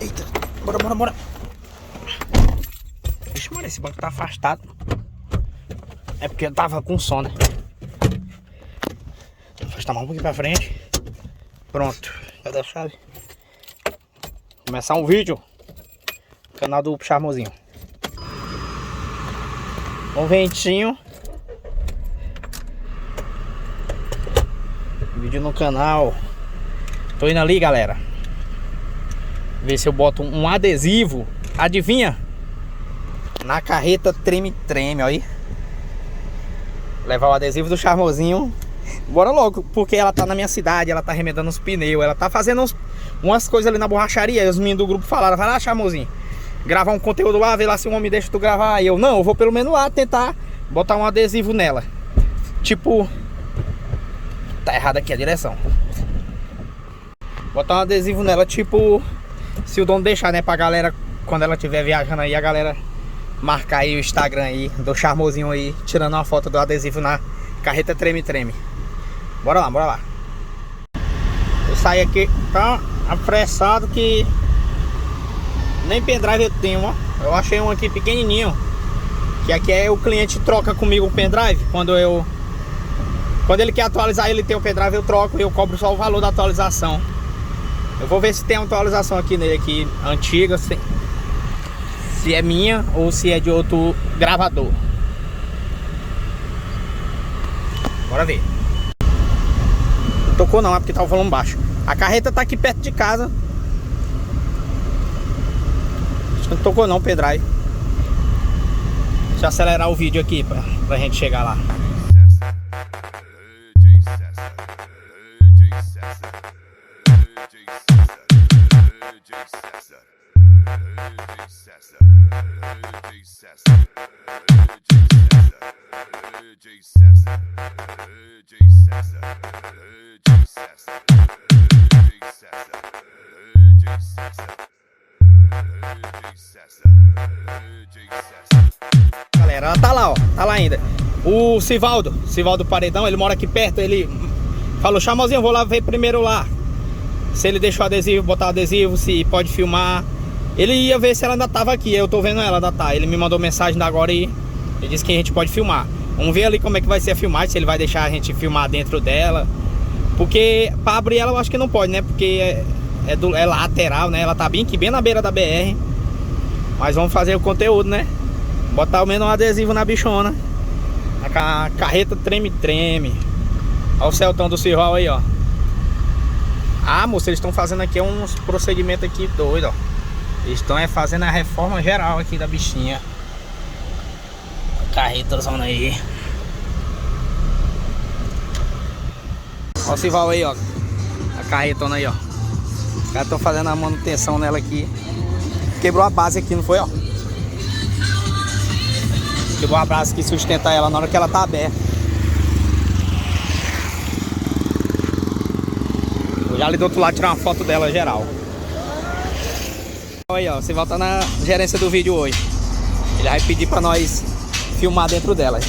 Eita, bora. Vixe, mano, esse banco tá afastado. É porque eu tava com sono, né? Vou afastar mais um pouquinho pra frente. Pronto, cadê a chave? Começar um vídeo. Canal do Charmosinho. Um ventinho. Vídeo no canal. Tô indo ali, galera. Ver se eu boto um adesivo. Adivinha? Na carreta treme-treme, ó aí. Levar o adesivo do Charmosinho. Bora logo, porque ela tá na minha cidade. Ela tá remendando os pneus. Ela tá fazendo umas coisas ali na borracharia. E os meninos do grupo falaram: vai lá, Charmosinho, gravar um conteúdo lá, ver lá se o homem deixa tu gravar. E eu, não, eu vou pelo menos lá tentar botar um adesivo nela. Tipo, tá errado aqui a direção. Botar um adesivo nela, tipo, se o dono deixar, né, pra galera, quando ela estiver viajando aí, a galera marcar aí o Instagram aí do Charmosinho aí, tirando uma foto do adesivo na carreta treme-treme. Bora lá. Eu saí aqui tão apressado que nem pendrive eu tenho, ó. Eu achei um aqui pequenininho, que aqui é o cliente troca comigo o pendrive. Quando ele quer atualizar, ele tem o pendrive, eu troco e eu cobro só o valor da atualização. Eu vou ver se tem uma atualização aqui nele, aqui, antiga, se é minha ou se é de outro gravador. Bora ver. Não tocou não, é porque tava falando baixo. A carreta tá aqui perto de casa. Acho que não tocou não o pendrive. Deixa eu acelerar o vídeo aqui pra gente chegar lá. Galera, ela tá lá, ó. Tá lá ainda. O Sivaldo Paredão, ele mora aqui perto. Ele falou: Charmosinho, eu vou lá ver primeiro lá se ele deixou adesivo, botar adesivo, se pode filmar. Ele ia ver se ela ainda tava aqui. Eu tô vendo ela, ainda tá. Ele me mandou mensagem da agora e ele disse que a gente pode filmar. Vamos ver ali como é que vai ser a filmagem, se ele vai deixar a gente filmar dentro dela. Porque pra abrir ela eu acho que não pode, né? Porque é lateral, né? Ela tá bem aqui, bem na beira da BR. Mas vamos fazer o conteúdo, né? Botar o menos um adesivo na bichona. A carreta treme-treme. Olha o Celtão do Cirral aí, ó. Ah, moço, eles estão fazendo aqui uns procedimentos aqui doido, ó. Eles estão fazendo a reforma geral aqui da bichinha. Carreta zona aí. Olha o Cival aí, ó. A carretona aí, ó. Os caras estão fazendo a manutenção nela aqui. Quebrou a base aqui, não foi, ó? Quebrou a base que sustenta ela na hora que ela tá aberta. Vou já ali do outro lado tirar uma foto dela geral. Aí, ó, você volta na gerência do vídeo hoje. Ele vai pedir pra nós filmar dentro dela.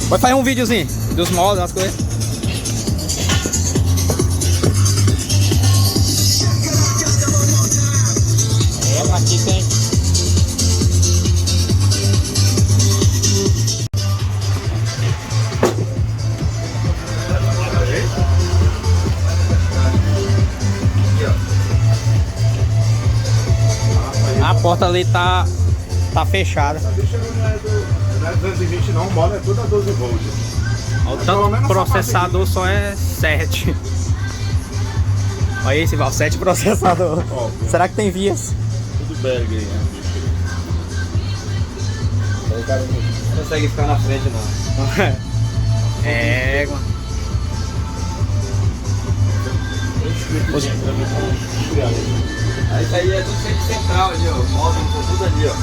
Vai fazer um videozinho dos modos, as coisas. Aqui tem. A porta ali tá fechada. Não é 220 não, o modo é tudo a 12 volts. O processador só é 7. Olha esse, Val, 7 processador. Será que tem vias? Tudo Berg aí, né? O cara não consegue ficar na frente, não. É, mano. Isso aí é tudo cheio de central ali, ó. Módulo tudo ali, ó.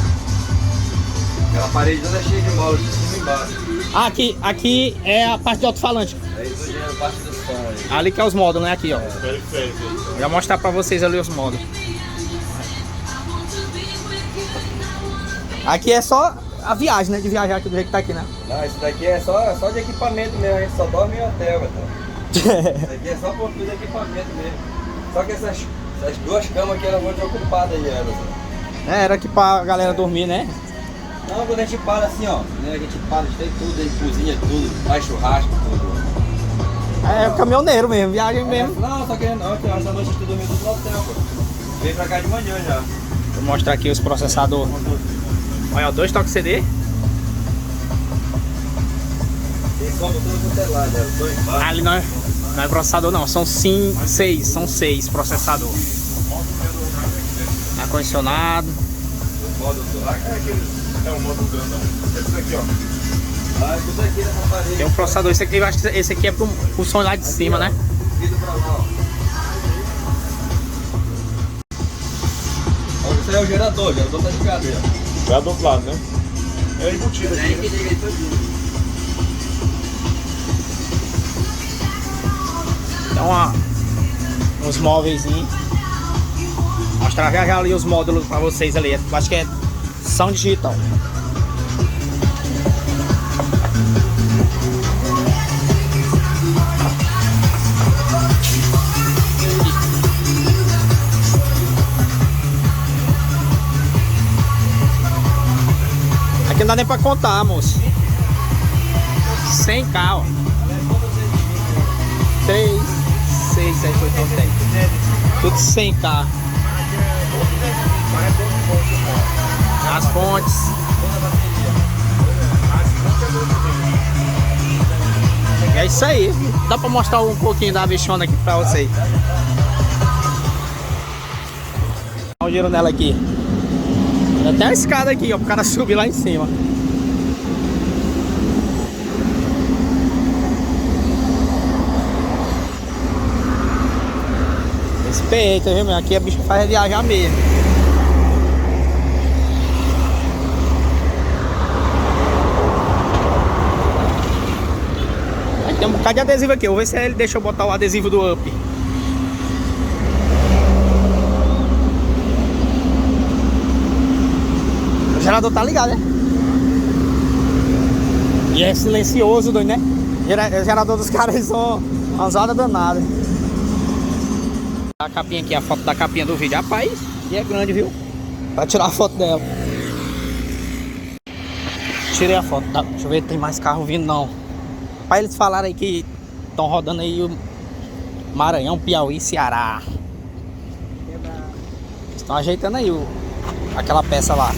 Aquela parede toda cheia de módulos de cima e embaixo. Aqui é a parte do alto-falante. Aí tô girando parte do som aí. Ali que é os módulos, né? Aqui, ó. Periférico. Vou já mostrar pra vocês ali os módulos. Aqui é só a viagem, né? De viajar aqui do jeito que tá aqui, né? Não, isso daqui é só de equipamento mesmo, a gente só dorme em hotel, então. Isso aqui é só por tudo de equipamento mesmo. Só que essas duas camas aqui elas vão ter ocupadas aí, elas. Era aqui pra galera dormir, né? Não, quando a gente para assim, ó, né, a gente para, tem tudo, aí cozinha tudo, faz churrasco, tudo. É caminhoneiro mesmo, viagem mesmo. Não, só que ontem, essa noite eu dormi tudo no hotel, pô. Veio pra cá de manhã já. Vou mostrar aqui os processadores. Olha, 2 toques CD. Tem como tudo no celular, né? Dois baixos. Ali não é processador não, são 6, são 6 processador. Ar-condicionado. Modo celular. É um modo grandão. Esse daqui, ó. Ah, tudo aqui nessa parede. Tem um processador, esse aqui, eu acho que esse aqui é pro som lá de cima, né? Vidro pra lá, ó. Ó, esse aí é o gerador tá ligado aí, ó. Já do outro lado, né? É embutido É aí aqui. que liga aí todinho. Então, uns móveis. Mostrar já ali os módulos pra vocês ali. Eu acho que é Sound Digital. Aqui não dá nem pra contar, moço. 100k, ó. 3, 6, 7, 8, 9, 10. Tudo 100k. As fontes. É isso aí. Dá pra mostrar um pouquinho da bichona aqui pra vocês. Dá um giro nela aqui. Tem até a escada aqui, ó, pro cara subir lá em cima. Respeita, viu, meu? Aqui a bicha faz viajar mesmo. Aí tem um bocado de adesivo aqui. Eu vou ver se ele deixa eu botar o adesivo do Up. O gerador tá ligado, né? E é silencioso, doido, né? O gerador dos caras são uma zoada danada. A capinha aqui, a foto da capinha do vídeo. Rapaz, e é grande, viu? Pra tirar a foto dela. Tirei a foto. Deixa eu ver se tem mais carro vindo, não. Pra eles falarem aí que estão rodando aí o Maranhão, Piauí, Ceará. Estão ajeitando aí aquela peça lá.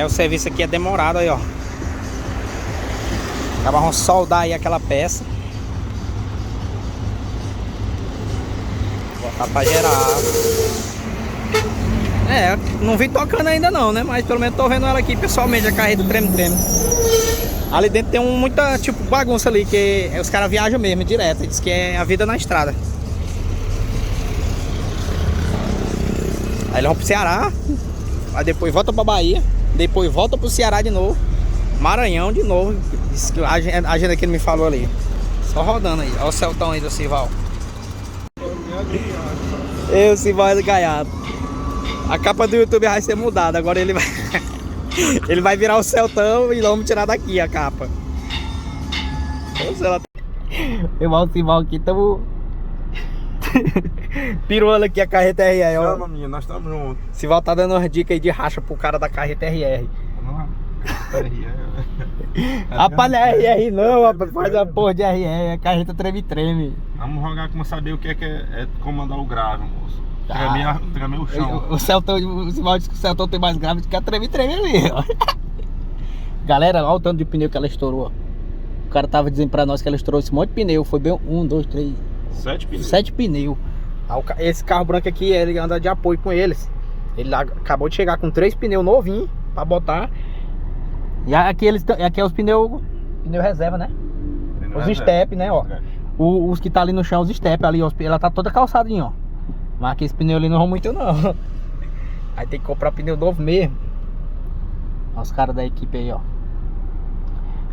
O serviço aqui é demorado aí, ó. Acabaram de soldar aí aquela peça. Botar pra gerar. Não vi tocando ainda não, né? Mas pelo menos tô vendo ela aqui pessoalmente, a carreira do treme-treme. Ali dentro tem muita, tipo, bagunça ali, que os caras viajam mesmo, direto. Diz que é a vida na estrada. Aí eles vão pro Ceará, aí depois volta pra Bahia. Depois volta pro Ceará de novo. Maranhão de novo. Isso que a agenda que ele me falou ali. Só rodando aí. Olha o Celtão aí do Sival. O Sival é do Gaiato. A capa do YouTube vai ser mudada. Agora ele vai ele vai virar o Celtão e vamos tirar daqui a capa. Eu vou o Sival aqui, tamo piruando aqui a carreta RR. Chama, menina, nós estamos juntos. Sival tá dando umas dicas aí de racha pro cara da carreta RR. Vamos lá. Rapaz, não é RR não, rapaz. Faz a porra de RR, é carreta treme-treme. Vamos rogar como saber o que é comandar o grave, moço. Tremer o chão. O Celtão, o Sival disse que o Celtão tem mais grave do que a treme-treme ali, ó. Galera, olha o tanto de pneu que ela estourou. O cara tava dizendo pra nós que ela estourou esse monte de pneu. Foi bem 1, 2, 3, 7 pneus. 7 pneus. Esse carro branco aqui, ele anda de apoio com eles. Ele acabou de chegar com 3 pneus novinhos pra botar. E aqui aqui é os pneu reserva, né? Os step, né, ó. Os que tá ali no chão, os step ali, ó. Ela tá toda calçadinha, ó. Mas aqui esse pneu ali não vão muito não. Aí tem que comprar pneu novo mesmo. Olha os caras da equipe aí, ó.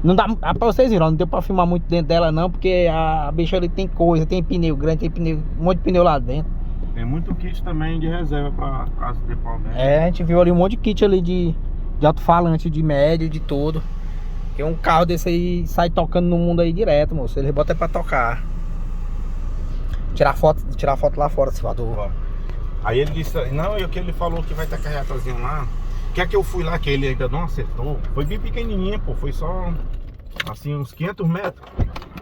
Não dá pra vocês verem, não deu pra filmar muito dentro dela não, porque a bicha ali tem coisa, tem pneu grande, tem pneu, um monte de pneu lá dentro. Tem muito kit também de reserva pra caso de problema. É, a gente viu ali um monte de kit ali de alto-falante, de médio, de tudo. Porque um carro desse aí sai tocando no mundo aí direto, moço. Ele bota pra tocar. Tirar foto lá fora, Salvador. Aí ele disse, não, e o que ele falou que vai ter carretazinho lá. Quer que eu fui lá, que ele ainda não acertou. Foi bem pequenininho, pô, foi só assim uns 500 metros.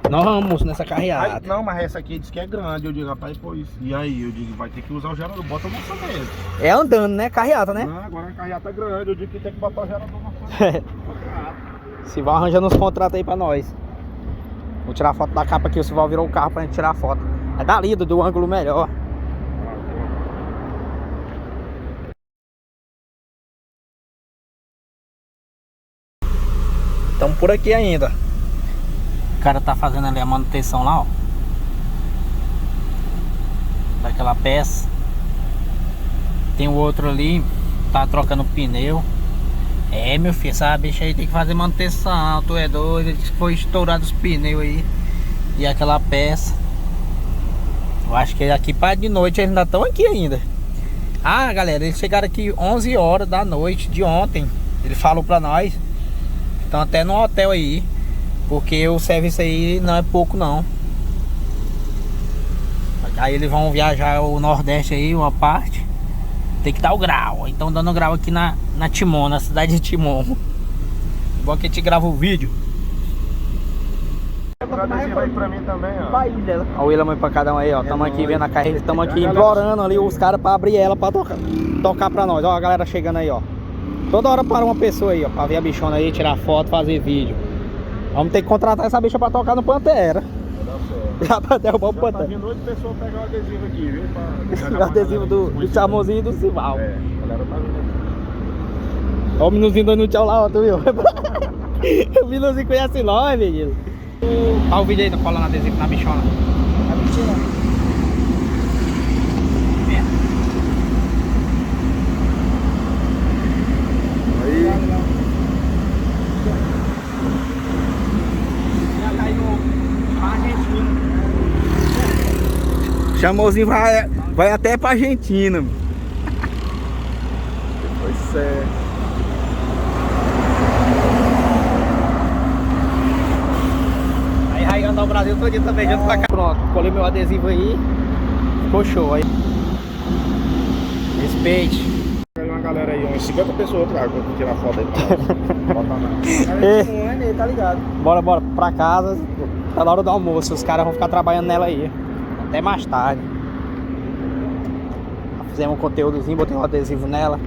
Nós vamos nessa carreata. Aí, não, mas essa aqui diz que é grande. Eu digo, rapaz, pois. E aí, eu digo, vai ter que usar o gerador, bota o moça mesmo. É andando, né? Carreata, né? Não, agora a carreata é grande, eu digo que tem que botar o gerador na frente. Sival arranjando uns contratos aí pra nós. Vou tirar foto da capa aqui, o Sival virou o carro pra gente tirar foto. É dali, do ângulo melhor. Estamos por aqui ainda. O cara tá fazendo ali a manutenção lá, ó. Daquela peça. Tem o outro ali, tá trocando pneu. É, meu filho, essa bicha aí tem que fazer manutenção. Tu é doido, foi estourado os pneus aí. E aquela peça. Eu acho que aqui para de noite eles ainda estão aqui ainda. Ah, galera, eles chegaram aqui 11 horas da noite de ontem. Ele falou pra nós. Estão até no hotel aí. Porque o serviço aí não é pouco não. Aí eles vão viajar o Nordeste aí, uma parte. Tem que dar o grau. Então dando grau aqui na Timon, na cidade de Timon. Igual que a gente grava o vídeo. Vai pra mim também, ó. Olha o William pra cada um aí, ó. Tamo aqui vendo a carreira. Estamos aqui implorando ali os caras pra abrir ela pra tocar pra nós. Ó, a galera chegando aí, ó. Toda hora para uma pessoa aí, ó. Pra ver a bichona aí, tirar foto, fazer vídeo. Vamos ter que contratar essa bicha pra tocar no Pantera. Já pra derrubar o Pantera. Tá vindo outra pessoa pegar o adesivo aqui, viu? O adesivo do Chamozinho e do Sival. É, a galera tá vindo aqui. Ó o minuzinho dando tchau lá, ó, tu viu? O minuzinho conhece nós, menino. Olha o vídeo aí, tá colando adesivo na bichona. Tá mentindo. Chamozinho vai até pra Argentina. Pois é. Aí vai andar o Brasil todinho também junto pra cá. Pronto, colei meu adesivo aí. Ficou show aí. Respeite. Tem uma galera aí, umas 50 pessoas pra tirar foto aí pra nós. Tá ligado? Bora pra casa. Tá na hora do almoço. Os caras vão ficar trabalhando nela aí. Até mais tarde. Fizemos um conteúdozinho, botei um adesivo nela.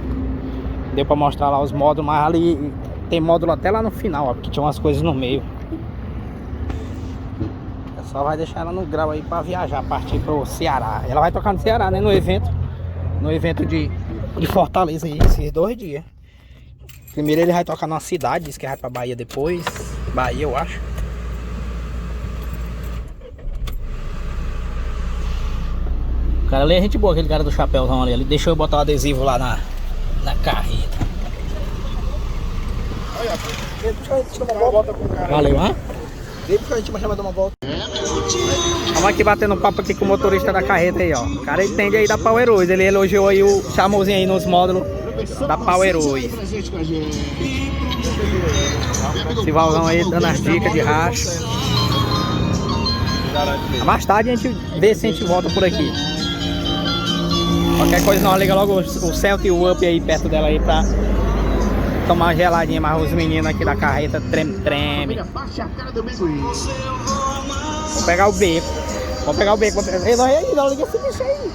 Deu pra mostrar lá os módulos, mas ali tem módulo até lá no final, ó, porque tinha umas coisas no meio. Só vai deixar ela no grau aí pra viajar, partir pro Ceará. Ela vai tocar no Ceará, né? No evento de Fortaleza aí, esses 2 dias. Primeiro ele vai tocar numa cidade, diz que vai pra Bahia depois. Bahia, eu acho. O cara ali é gente boa, aquele cara do chapéuzão ali. Ele deixou eu botar o adesivo lá na carreta. Valeu, hã? Vem porque a gente vai dar uma volta. Vamos aqui batendo papo aqui com o motorista da carreta aí, ó. O cara entende aí da Power Heroes. Ele elogiou aí o Chamozinho aí nos módulos da Power Heroes. Sivalzão aí dando as dicas de racha. Mais tarde a gente vê se a gente volta por aqui. Qualquer coisa nós liga logo o Celta e o Up aí perto dela aí pra tomar uma geladinha, mas os meninos aqui da carreta treme. Vou pegar o beco. Ei, nós aí, não liga esse bicho aí.